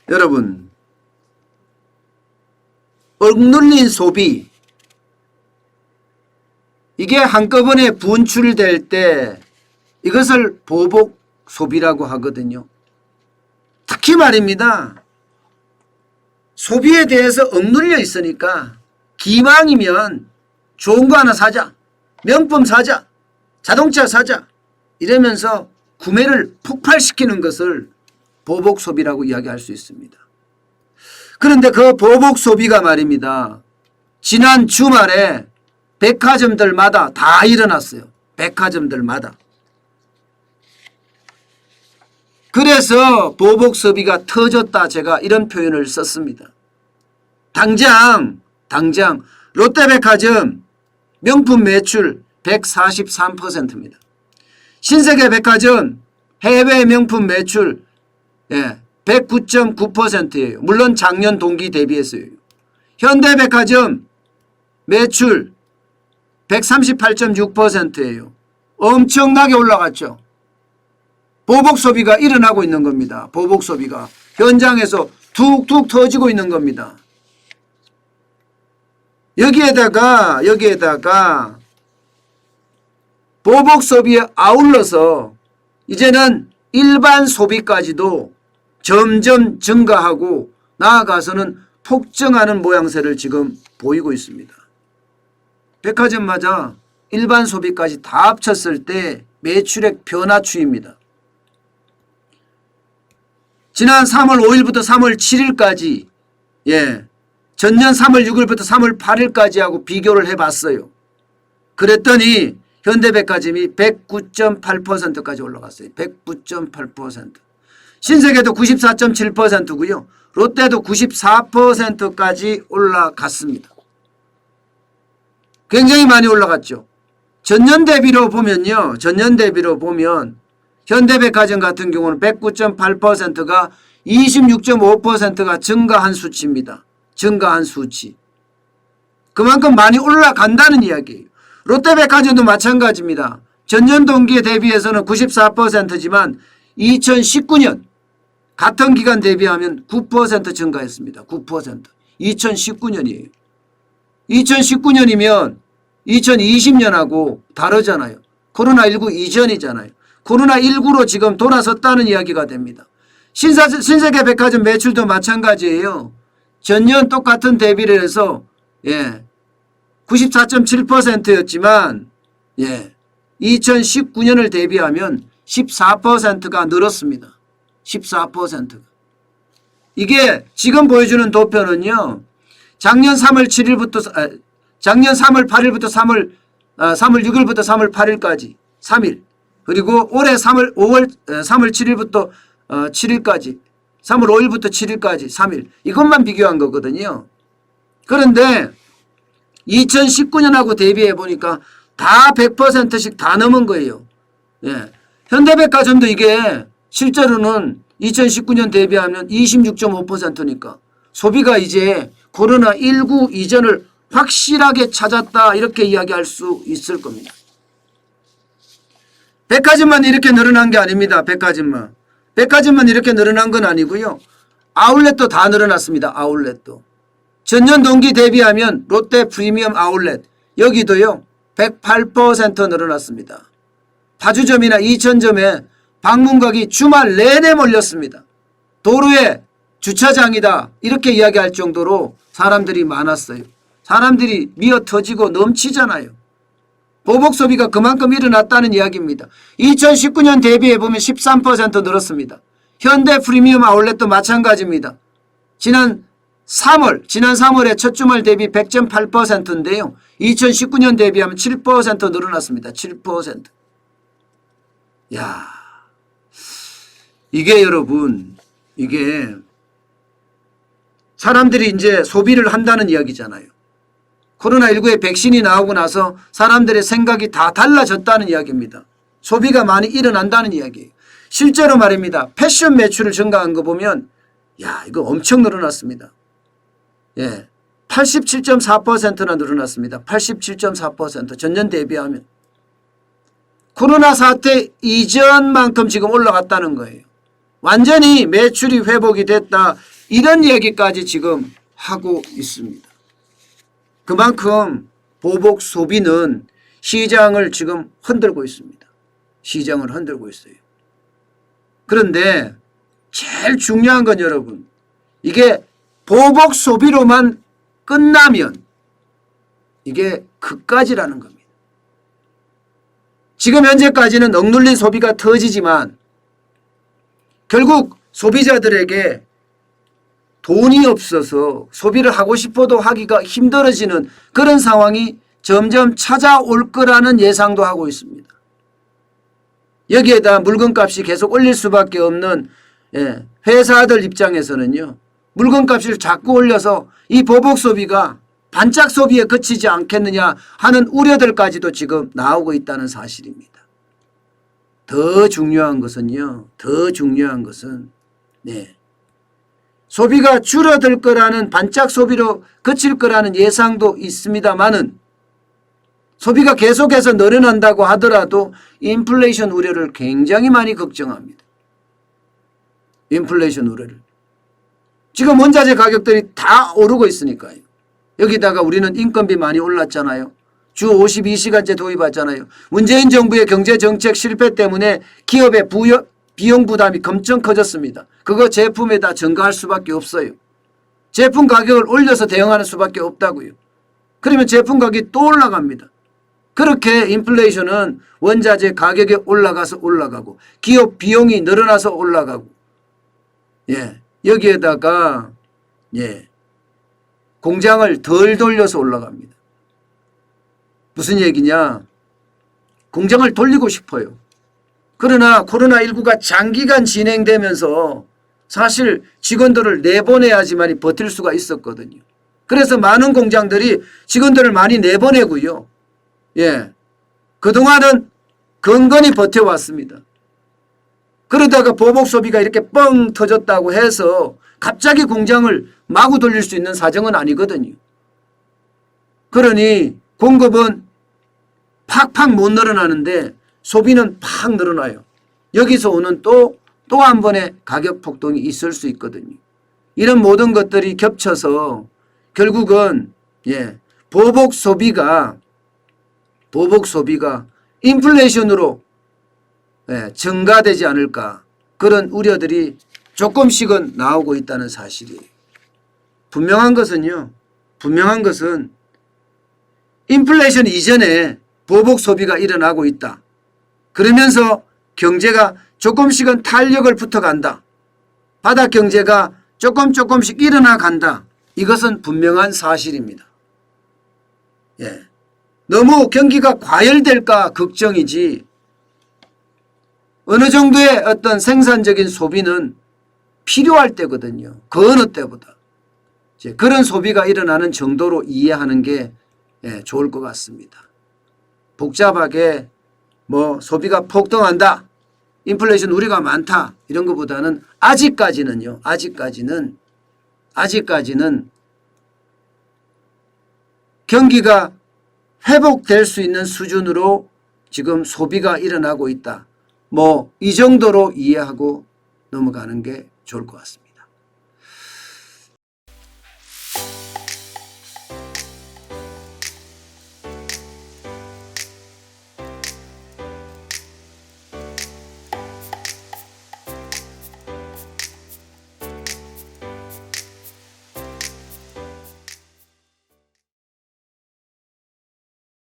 여러분, 억눌린 소비, 이게 한꺼번에 분출될 때 이것을 보복 소비라고 하거든요. 특히 말입니다. 소비에 대해서 억눌려 있으니까 기왕이면 좋은 거 하나 사자, 명품 사자, 자동차 사자 이러면서 구매를 폭발시키는 것을 보복 소비라고 이야기할 수 있습니다. 그런데 그 보복 소비가 말입니다. 지난 주말에 백화점들마다 다 일어났어요. 백화점들마다. 그래서 보복 소비가 터졌다 제가 이런 표현을 썼습니다. 당장 롯데백화점 명품 매출 143%입니다. 신세계백화점 해외 명품 매출 109.9%예요. 물론 작년 동기 대비해서요. 현대백화점 매출 138.6%예요. 엄청나게 올라갔죠. 보복 소비가 일어나고 있는 겁니다. 보복 소비가 현장에서 툭툭 터지고 있는 겁니다. 여기에다가 보복 소비에 아울러서 이제는 일반 소비까지도 점점 증가하고 나아가서는 폭증하는 모양새를 지금 보이고 있습니다. 백화점마다 일반 소비까지 다 합쳤을 때 매출액 변화 추이입니다. 지난 3월 5일부터 3월 7일까지 전년 3월 6일부터 3월 8일까지 하고 비교를 해봤어요. 그랬더니 현대백화점이 109.8%까지 올라갔어요. 109.8%. 신세계도 94.7%고요. 롯데도 94%까지 올라갔습니다. 굉장히 많이 올라갔죠. 전년 대비로 보면 현대백화점 같은 경우는 109.8%가 26.5%가 증가한 수치입니다. 증가한 수치. 그만큼 많이 올라간다는 이야기예요. 롯데백화점도 마찬가지입니다. 전년 동기에 대비해서는 94%지만 2019년 같은 기간 대비하면 9% 증가했습니다. 9%. 2019년이에요. 2019년이면 2020년하고 다르잖아요. 코로나19 이전이잖아요. 코로나19로 지금 돌아섰다는 이야기가 됩니다. 신세계백화점 매출도 마찬가지예요. 전년 똑같은 대비를 해서 94.7%였지만 2019년을 대비하면 14%가 늘었습니다. 14%가. 이게 지금 보여주는 도표는요. 작년 3월 8일부터 3월 6일부터 3월 8일까지 3일. 그리고 올해 3월 7일부터 7일까지 3월 5일부터 7일까지 3일. 이것만 비교한 거거든요. 그런데 2019년하고 대비해 보니까 다 100%씩 다 넘은 거예요. 현대백화점도 이게 실제로는 2019년 대비하면 26.5%니까 소비가 이제 코로나19 이전을 확실하게 찾았다 이렇게 이야기할 수 있을 겁니다. 백화점만 이렇게 늘어난 게 아닙니다. 백화점만 이렇게 늘어난 건 아니고요. 아울렛도 다 늘어났습니다. 아울렛도. 전년 동기 대비하면 롯데 프리미엄 아울렛 여기도요. 108% 늘어났습니다. 파주점이나 이천점에 방문객이 주말 내내 몰렸습니다. 도로에 주차장이다 이렇게 이야기할 정도로 사람들이 많았어요. 사람들이 미어 터지고 넘치잖아요. 보복 소비가 그만큼 일어났다는 이야기입니다. 2019년 대비해보면 13% 늘었습니다. 현대 프리미엄 아울렛도 마찬가지입니다. 지난 3월에 첫 주말 대비 100.8%인데요. 2019년 대비하면 7% 늘어났습니다. 7%. 야, 이게 여러분, 이게 사람들이 이제 소비를 한다는 이야기잖아요. 코로나19의 백신이 나오고 나서 사람들의 생각이 다 달라졌다는 이야기입니다. 소비가 많이 일어난다는 이야기예요. 실제로 말입니다. 패션 매출을 증가한 거 보면 야, 이거 엄청 늘어났습니다. 예. 87.4%나 늘어났습니다. 87.4% 전년 대비하면. 코로나 사태 이전만큼 지금 올라갔다는 거예요. 완전히 매출이 회복이 됐다. 이런 얘기까지 지금 하고 있습니다. 그만큼 보복 소비는 시장을 지금 흔들고 있습니다. 시장을 흔들고 있어요. 그런데 제일 중요한 건 여러분, 이게 보복 소비로만 끝나면 이게 그까지라는 겁니다. 지금 현재까지는 억눌린 소비가 터지지만 결국 소비자들에게 돈이 없어서 소비를 하고 싶어도 하기가 힘들어지는 그런 상황이 점점 찾아올 거라는 예상도 하고 있습니다. 여기에다 물건값이 계속 올릴 수밖에 없는 회사들 입장에서는요. 물건값을 자꾸 올려서 이 보복 소비가 반짝 소비에 그치지 않겠느냐 하는 우려들까지도 지금 나오고 있다는 사실입니다. 더 중요한 것은요. 더 중요한 것은 소비가 줄어들 거라는 반짝 소비로 그칠 거라는 예상도 있습니다만은 소비가 계속해서 늘어난다고 하더라도 인플레이션 우려를 굉장히 많이 걱정합니다. 인플레이션 우려를. 지금 원자재 가격들이 다 오르고 있으니까요. 여기다가 우리는 인건비 많이 올랐잖아요. 주 52시간제 도입했잖아요. 문재인 정부의 경제정책 실패 때문에 기업의 비용 부담이 엄청 커졌습니다. 그거 제품에 다 전가할 수밖에 없어요. 제품 가격을 올려서 대응하는 수밖에 없다고요. 그러면 제품 가격이 또 올라갑니다. 그렇게 인플레이션은 원자재 가격이 올라가서 올라가고 기업 비용이 늘어나서 올라가고 여기에다가 공장을 덜 돌려서 올라갑니다. 무슨 얘기냐? 공장을 돌리고 싶어요. 그러나 코로나19가 장기간 진행되면서 사실 직원들을 내보내야지만 버틸 수가 있었거든요. 그래서 많은 공장들이 직원들을 많이 내보내고요. 그동안은 건건히 버텨왔습니다. 그러다가 보복 소비가 이렇게 뻥 터졌다고 해서 갑자기 공장을 마구 돌릴 수 있는 사정은 아니거든요. 그러니 공급은 팍팍 못 늘어나는데 소비는 팍 늘어나요. 여기서 오는 또 한 번의 가격 폭등이 있을 수 있거든요. 이런 모든 것들이 겹쳐서 결국은 보복 소비가 인플레이션으로 증가되지 않을까 그런 우려들이 조금씩은 나오고 있다는 사실이에요. 분명한 것은 인플레이션 이전에 보복 소비가 일어나고 있다. 그러면서 경제가 조금씩은 탄력을 붙어간다. 바닥 경제가 조금씩 일어나 간다. 이것은 분명한 사실입니다. 너무 경기가 과열될까 걱정이지 어느 정도의 어떤 생산적인 소비는 필요할 때거든요. 그 어느 때보다. 그런 소비가 일어나는 정도로 이해하는 게 좋을 것 같습니다. 복잡하게 소비가 폭등한다. 인플레이션 우려가 많다. 이런 것보다는 아직까지는 경기가 회복될 수 있는 수준으로 지금 소비가 일어나고 있다. 이 정도로 이해하고 넘어가는 게 좋을 것 같습니다.